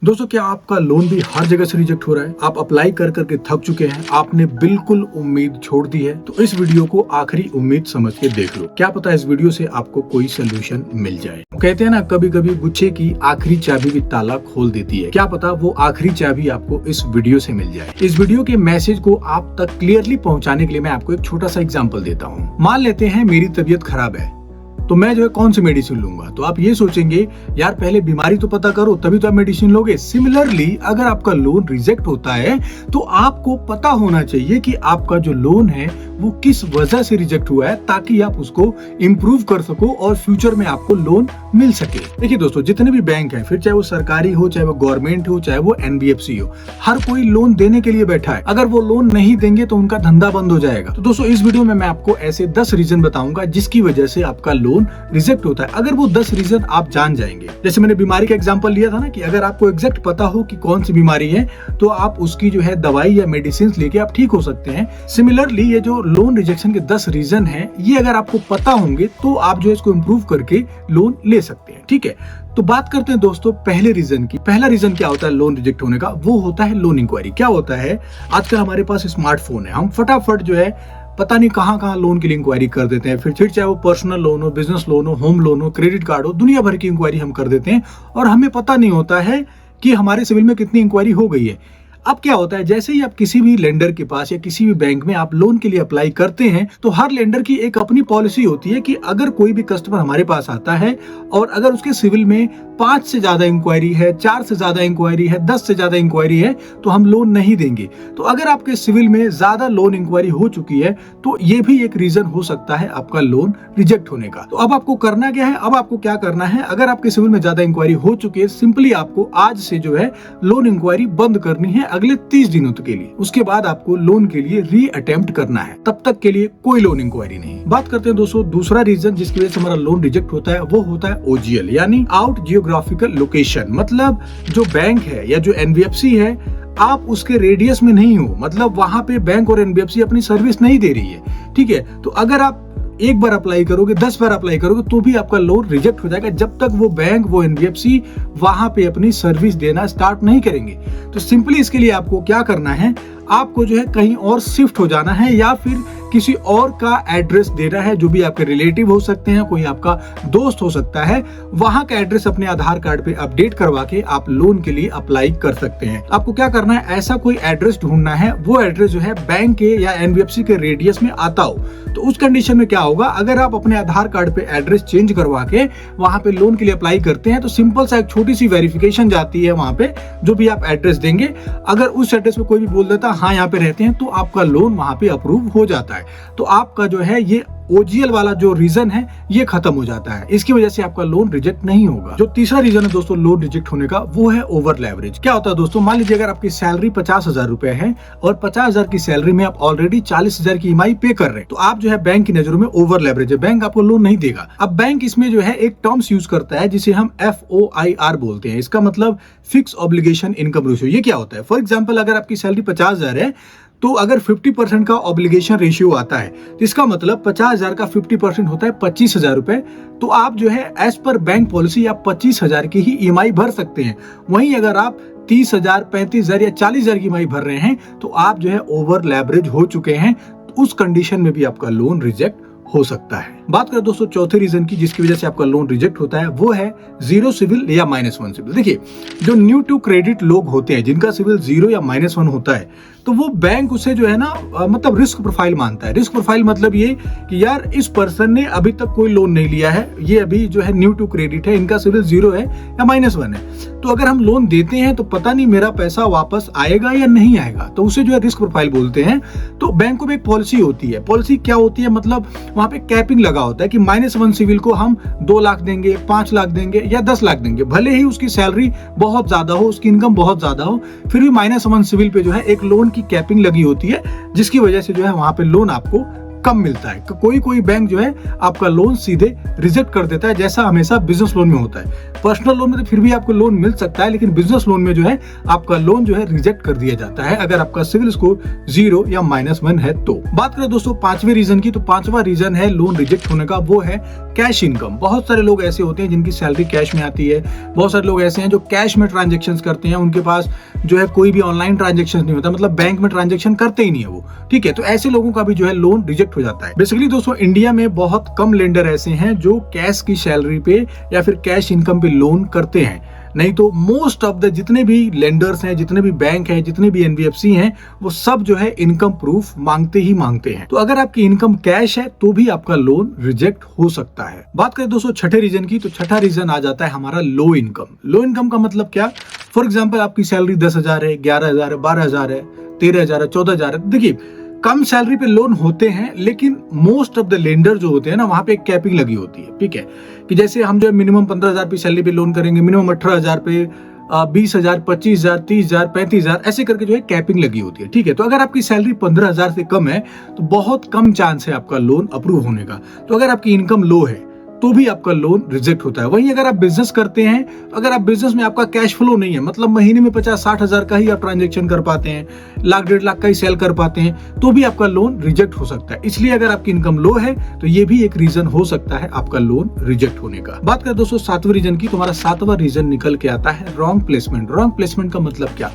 दोस्तों, क्या आपका लोन भी हर जगह से रिजेक्ट हो रहा है? आप अप्लाई कर करके थक चुके हैं, आपने बिल्कुल उम्मीद छोड़ दी है? तो इस वीडियो को आखिरी उम्मीद समझ के देख लो, क्या पता इस वीडियो से आपको कोई सोल्यूशन मिल जाए। कहते हैं ना, कभी कभी गुच्छे की आखिरी चाबी भी ताला खोल देती है। क्या पता वो आखिरी चाबी आपको इस वीडियो से मिल जाए। इस वीडियो के मैसेज को आप तक क्लियरली पहुँचाने के लिए मैं आपको एक छोटा सा एग्जाम्पल देता हूँ। मान लेते हैं मेरी तबीयत खराब है, तो मैं जो है कौन सी मेडिसिन लूंगा? तो आप ये सोचेंगे यार पहले बीमारी तो पता करो तभी तो आप मेडिसिन लोगे। सिमिलरली अगर आपका लोन रिजेक्ट होता है तो आपको पता होना चाहिए कि आपका जो लोन है वो किस वजह से रिजेक्ट हुआ है, ताकि आप उसको इम्प्रूव कर सको और फ्यूचर में आपको लोन मिल सके। देखिए दोस्तों, जितने भी बैंक हैं, फिर चाहे वो सरकारी हो, चाहे वो गवर्नमेंट हो, चाहे वो NBFC हो, हर कोई लोन देने के लिए बैठा है। अगर वो लोन नहीं देंगे तो उनका धंधा बंद हो जाएगा। तो दोस्तों, इस वीडियो में मैं आपको ऐसे 10 रीजन बताऊंगा जिसकी वजह से आपका लोन रिजेक्ट होता है। अगर वो 10 रीजन आप जान जाएंगे, जैसे मैंने बीमारी का एग्जांपल लिया था ना, कि अगर आपको एग्जैक्ट पता हो कि कौन सी बीमारी है तो आप उसकी जो है दवाई या मेडिसिन लेके आप ठीक हो सकते हैं। सिमिलरली ये जो लोन रिजेक्शन के 10 रीजन हैं, ये अगर आपको पता होंगे तो आप जो है इसको इम्प्रूव करके लोन ले सकते हैं। ठीक है, तो बात करते हैं दोस्तों पहले रीजन की। पहला रीजन क्या होता है लोन रिजेक्ट होने का? वो होता है लोन इंक्वायरी। क्या होता है, आजकल हमारे पास स्मार्टफोन है, हम फटाफट जो है पता नहीं कहाँ लोन के लिए इंक्वायरी कर देते हैं। फिर चाहे वो पर्सनल लोन हो, बिजनेस लोन हो, होम लोन हो, क्रेडिट कार्ड हो, दुनिया भर की इंक्वायरी हम कर देते हैं और हमें पता नहीं होता है कि हमारे सिविल में कितनी इंक्वायरी हो गई है। अब क्या होता है, जैसे ही आप किसी भी लेंडर के पास या किसी भी बैंक में आप लोन के लिए अप्लाई करते हैं तो हर लेंडर की एक अपनी पॉलिसी होती है कि अगर कोई भी कस्टमर हमारे पास आता है और अगर उसके सिविल में 5 से ज्यादा इंक्वायरी है, 4 से ज्यादा इंक्वायरी है, 10 से ज्यादा इंक्वायरी है, तो हम लोन नहीं देंगे। तो अगर आपके सिविल में ज्यादा लोन इंक्वायरी हो चुकी है तो ये भी एक रीजन हो सकता है आपका लोन रिजेक्ट होने का। तो अब आपको करना क्या है? अब आपको क्या करना है, अगर आपके सिविल में ज्यादा इंक्वायरी हो चुकी है, सिंपली आपको आज से जो है लोन इंक्वायरी बंद करनी है अगले 30 दिनों के लिए। उसके बाद आपको लोन के लिए री अटेम्प्ट करना है, तब तक के लिए कोई लोन इंक्वायरी नहीं। बात करते हैं दोस्तों दूसरा रीजन जिसकी वजह से हमारा लोन रिजेक्ट होता है, वो होता है OGL यानी आउट जियोग्राफिकल लोकेशन। मतलब जो बैंक है या जो NBFC है, आप उसके रेडियस में नहीं हो, मतलब वहां पे बैंक और NBFC अपनी सर्विस नहीं दे रही है। ठीक है, तो अगर आप एक बार अप्लाई करोगे, 10 बार अप्लाई करोगे तो भी आपका लोन रिजेक्ट हो जाएगा, जब तक वो बैंक, वो NBFC वहां पे अपनी सर्विस देना स्टार्ट नहीं करेंगे। तो सिंपली इसके लिए आपको क्या करना है, आपको जो है कहीं और शिफ्ट हो जाना है या फिर किसी और का एड्रेस देना है, जो भी आपके रिलेटिव हो सकते हैं, कोई आपका दोस्त हो सकता है, वहां का एड्रेस अपने आधार कार्ड पे अपडेट करवा के आप लोन के लिए अप्लाई कर सकते हैं। आपको क्या करना है, ऐसा कोई एड्रेस ढूंढना है, वो एड्रेस जो है बैंक के या NBFC के रेडियस में आता हो। तो उस कंडीशन में क्या होगा, अगर आप अपने आधार कार्ड पे एड्रेस चेंज करवा के वहां पे लोन के लिए अप्लाई करते हैं तो सिंपल सा एक छोटी सी वेरिफिकेशन जाती है वहां पे, जो भी आप एड्रेस देंगे, अगर उस एड्रेस पे कोई भी बोल देता हाँ यहाँ पे रहते हैं, तो आपका लोन वहां पे अप्रूव हो जाता है। तो आपका जो है ये OGL वाला जो रीजन है ये खत्म हो जाता है। इसकी वजह से आपका लोन रिजेक्ट नहीं होगा। जो तीसरा रीजन है दोस्तों लोन रिजेक्ट होने का, वो है ओवर लेवरेज। क्या होता है दोस्तों, मान लीजिए अगर आपकी सैलरी 50,000 रुपए है और 50,000 की सैलरी में आप ऑलरेडी 40,000 की EMI पे कर रहे हैं, तो आप जो है बैंक की नजरों में ओवर लेवरेज है, बैंक आपको लोन नहीं देगा। अब बैंक इसमें जो है एक टर्म्स यूज करता है जिसे हम FOIR बोलते हैं। इसका मतलब फिक्स ऑब्लिगेशन इनकम रेशियो। ये क्या होता है, फॉर एग्जाम्पल अगर आपकी सैलरी 50,000 है तो अगर 50% का ऑब्लिगेशन रेशियो आता है तो इसका मतलब 50,000 का 50% होता है 25,000 रुपए। तो आप जो है एज पर बैंक पॉलिसी आप 25,000 की ही EMI भर सकते हैं। वहीं अगर आप 30,000, 35,000 या 40,000 की EMI भर रहे हैं तो आप जो है ओवर लेवरेज हो चुके हैं। तो उस कंडीशन में भी आपका लोन रिजेक्ट हो सकता है। बात करें दोस्तों चौथे रीजन की जिसकी वजह से आपका लोन रिजेक्ट होता है, वो है 0 सिविल या -1 सिविल। देखिए, जो न्यू टू क्रेडिट लोग होते हैं जिनका सिविल 0 या -1 होता है, तो वो बैंक उसे जो है ना मतलब रिस्क प्रोफाइल मानता है। रिस्क प्रोफाइल मतलब ये कि यार इस पर्सन ने अभी तक कोई लोन नहीं लिया है, ये अभी जो है न्यू टू क्रेडिट है, इनका सिविल 0 है या -1 है, तो अगर हम लोन देते हैं तो पता नहीं मेरा पैसा वापस आएगा या नहीं आएगा, तो उसे जो है रिस्क प्रोफाइल बोलते हैं। तो बैंकों में एक पॉलिसी होती है। पॉलिसी क्या होती है, मतलब वहां पे कैपिंग लगा होता है कि -1 सिविल को हम 2 लाख देंगे, 5 लाख देंगे या 10 लाख देंगे। भले ही उसकी सैलरी बहुत ज्यादा हो, उसकी इनकम बहुत ज्यादा हो, फिर भी -1 सिविल पे जो है एक लोन की कैपिंग लगी होती है, जिसकी वजह से जो है वहां पे लोन आपको कम मिलता है। कोई कोई बैंक जो है आपका लोन सीधे रिजेक्ट कर देता है, जैसा हमेशा बिजनेस लोन में होता है। पर्सनल लोन में तो फिर भी आपको लोन मिल सकता है, लेकिन बिजनेस लोन में जो है आपका लोन जो है रिजेक्ट कर दिया जाता है अगर आपका सिविल स्कोर 0 या -1 है तो। बात करें दोस्तों पांचवें रीजन की, तो पांचवा रीजन है लोन रिजेक्ट होने का, वो है कैश इनकम। बहुत सारे लोग ऐसे होते हैं जिनकी सैलरी कैश में आती है, बहुत सारे लोग ऐसे हैं जो कैश में ट्रांजेक्शन करते हैं, उनके पास जो है कोई भी ऑनलाइन ट्रांजेक्शन नहीं होता, मतलब बैंक में ट्रांजेक्शन करते ही नहीं है वो, ठीक है। तो ऐसे लोगों का भी जो है लोन रिजेक्ट हो जाता है। बेसिकली दोस्तों इंडिया में बहुत कम लेंडर ऐसे हैं जो कैश की सैलरी पे या फिर कैश इनकम पे लोन करते हैं, नहीं तो मोस्ट ऑफ द जितने भी लेंडर्स हैं, जितने भी बैंक हैं, जितने भी एनबीएफसी हैं, वो सब जो है इनकम प्रूफ मांगते ही मांगते हैं। तो अगर आपकी इनकम कैश है तो भी आपका लोन रिजेक्ट हो सकता है। बात करें दोस्तों छठे रीजन की, तो छठा रीजन आ जाता है हमारा लो इनकम। लो इनकम का मतलब क्या? फॉर एग्जाम्पल आपकी सैलरी 10,000 है, 11,000 है, 12,000 है, 13,000 है, 14,000 है। देखिए कम सैलरी पे लोन होते हैं, लेकिन मोस्ट ऑफ द लेंडर जो होते हैं ना, वहां पे एक कैपिंग लगी होती है, ठीक है, कि जैसे हम जो मिनिमम 15,000 पे सैलरी पे लोन करेंगे, मिनिमम 18,000 पे 20,000, 25,000, 30,000, 35,000 ऐसे करके जो है कैपिंग लगी होती है, ठीक है। तो अगर आपकी सैलरी 15,000 से कम है तो बहुत कम चांस है आपका लोन अप्रूव होने का। तो अगर आपकी इनकम लो है तो भी आपका लोन रिजेक्ट होता है। वहीं अगर आप बिजनेस करते हैं, अगर आप बिजनेस में आपका कैश फ्लो नहीं है, मतलब महीने में 50-60 हजार का ही आप ट्रांजेक्शन कर पाते हैं, लाख 1.5 लाख का ही सेल कर पाते हैं, तो भी आपका लोन रिजेक्ट हो सकता है। इसलिए अगर आपकी इनकम लो है तो ये भी एक रीजन हो सकता है आपका लोन रिजेक्ट होने का। बात करें दोस्तों सातवें रीजन की, तुम्हारा सातवां रीजन निकल के आता है रॉन्ग प्लेसमेंट। रॉन्ग प्लेसमेंट का मतलब क्या?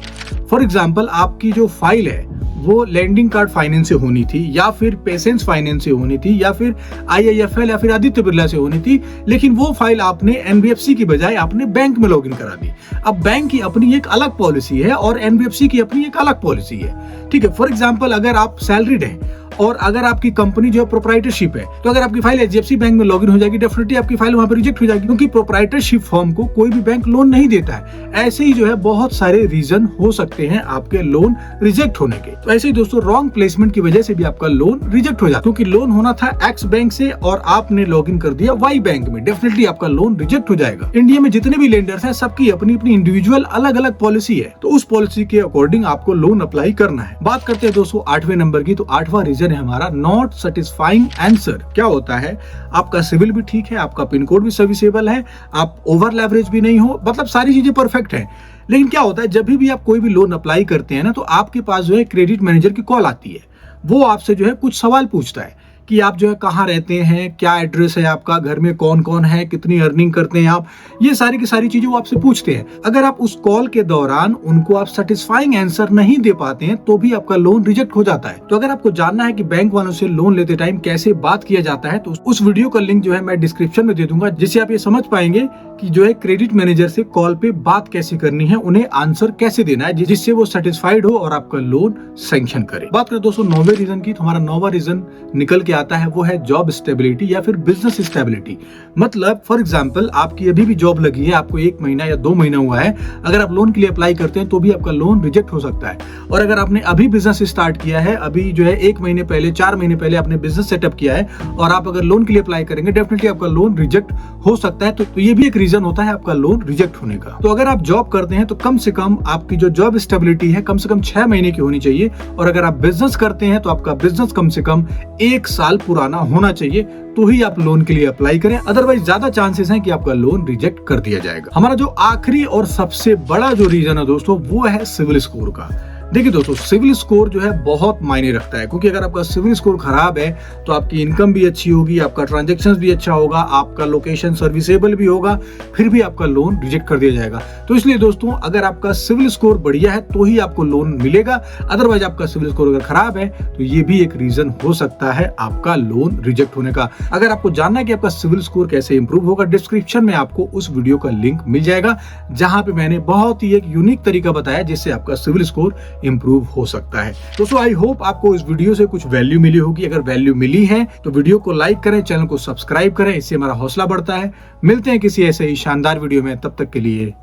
फॉर एग्जाम्पल आपकी जो फाइल है वो लैंडिंग कार्ड फाइनेंस से होनी थी, या फिर पेशेंस फाइनेंस से होनी थी, या फिर IIFL या फिर आदित्य बिरला से होनी थी, लेकिन वो फाइल आपने एनबीएफसी की बजाय आपने बैंक में लॉगिन करा दी। अब बैंक की अपनी एक अलग पॉलिसी है और एनबीएफसी की अपनी एक अलग पॉलिसी है, ठीक है। फॉर एग्जाम्पल अगर आप सैलरीड हैं और अगर आपकी कंपनी जो है प्रोप्राइटरशिप है, तो अगर आपकी फाइल एचडीएफसी बैंक में लॉगिन हो जाएगी, डेफिनेटली आपकी फाइल वहां पर रिजेक्ट हो जाएगी, क्योंकि प्रोप्राइटरशिप फर्म को कोई भी बैंक लोन नहीं देता है। ऐसे ही जो है बहुत सारे रीजन हो सकते हैं आपके लोन रिजेक्ट होने के। तो ऐसे ही दोस्तों रॉन्ग प्लेसमेंट की वजह से भी आपका लोन रिजेक्ट हो जाता है, क्योंकि लोन होना था एक्स बैंक से और आपने लॉगिन कर दिया वाई बैंक में, डेफिनेटली आपका लोन रिजेक्ट हो जाएगा। इंडिया में जितने भी लेंडर्स हैं सबकी अपनी अपनी इंडिविजुअल अलग अलग पॉलिसी है, तो उस पॉलिसी के अकॉर्डिंग आपको लोन अप्लाई करना है। बात करते हैं दोस्तों 8वें नंबर की, तो 8वां रीजन है हमारा नॉट सेटिस्फाइंग आंसर। क्या होता है? आपका सिविल भी ठीक है, आपका पिन कोड भी सर्विसेबल है, आप ओवर लेवरेज भी नहीं हो, मतलब सारी चीजें परफेक्ट है, लेकिन क्या होता है जब भी आप कोई भी लोन अप्लाई करते हैं ना, तो आपके पास जो है क्रेडिट मैनेजर की कॉल आती है। वो आपसे जो है कुछ सवाल पूछता है कि आप जो है कहाँ रहते हैं, क्या एड्रेस है आपका, घर में कौन कौन है, कितनी अर्निंग करते हैं आप, ये सारी की सारी चीजें वो आपसे पूछते हैं। अगर आप उस कॉल के दौरान उनको आप सेटिस्फाइंग आंसर नहीं दे पाते हैं तो भी आपका लोन रिजेक्ट हो जाता है। तो अगर आपको जानना है कि बैंक वालों से लोन लेते टाइम कैसे बात किया जाता है, तो उस वीडियो का लिंक जो है मैं डिस्क्रिप्शन में दे दूंगा, जिससे आप ये समझ पाएंगे कि जो है क्रेडिट मैनेजर से कॉल पे बात कैसे करनी है, उन्हें आंसर कैसे देना है, जिससे वो सेटिस्फाइड हो और आपका लोन सैंक्शन करे। बात करें दोस्तों 9वें रीजन की, तो हमारा 9वां रीजन निकल के आता है, वो है जॉब स्टेबिलिटी या फिर बिजनेस स्टेबिलिटी। मतलब फॉर एग्जांपल आपकी अभी भी जॉब लगी है, आपको 1 महीना या 2 महीना हुआ है, अगर आप लोन के लिए अप्लाई करते हैं तो भी आपका लोन रिजेक्ट हो सकता है। और अगर आपने अभी बिजनेस स्टार्ट किया है, अभी जो है 1 महीने पहले, 4 महीने पहले आपने बिजनेस सेटअप किया है और आप अगर लोन के लिए अप्लाई करेंगे, डेफिनेटली आपका लोन रिजेक्ट हो सकता है। तो ये भी एक रीजन होता है आपका लोन रिजेक्ट होने का। तो अगर आप जॉब करते हैं तो कम से कम आपकी जो जॉब स्टेबिलिटी है कम से कम 6 महीने की होनी चाहिए, और अगर आप बिजनेस करते हैं तो आपका बिजनेस कम से कम 1 साल पुराना होना चाहिए, तो ही आप लोन के लिए अप्लाई करें, अदरवाइज ज्यादा चांसेस हैं कि आपका लोन रिजेक्ट कर दिया जाएगा। हमारा जो आखिरी और सबसे बड़ा जो रीजन है दोस्तों, वो है सिविल स्कोर का। देखिए दोस्तों सिविल स्कोर जो है बहुत मायने रखता है, क्योंकि अगर आपका सिविल स्कोर खराब है तो आपकी इनकम भी अच्छी होगी, आपका ट्रांजैक्शंस भी अच्छा होगा, आपका लोकेशन सर्विसेबल भी होगा, फिर भी आपका लोन रिजेक्ट कर दिया जाएगा। तो इसलिए दोस्तों अगर आपका सिविल स्कोर बढ़िया है तो ही आपको लोन मिलेगा, अदरवाइज आपका सिविल स्कोर अगर खराब है तो ये भी एक रीजन हो सकता है आपका लोन रिजेक्ट होने का। अगर आपको जानना है कि आपका सिविल स्कोर कैसे इंप्रूव होगा, डिस्क्रिप्शन में आपको उस वीडियो का लिंक मिल जाएगा, जहां पे मैंने बहुत ही एक यूनिक तरीका बताया जिससे आपका सिविल स्कोर इंप्रूव हो सकता है। दोस्तों आई होप आपको इस वीडियो से कुछ वैल्यू मिली होगी। अगर वैल्यू मिली है तो वीडियो को लाइक करें, चैनल को सब्सक्राइब करें, इससे हमारा हौसला बढ़ता है। मिलते हैं किसी ऐसे ही शानदार वीडियो में, तब तक के लिए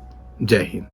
जय हिंद।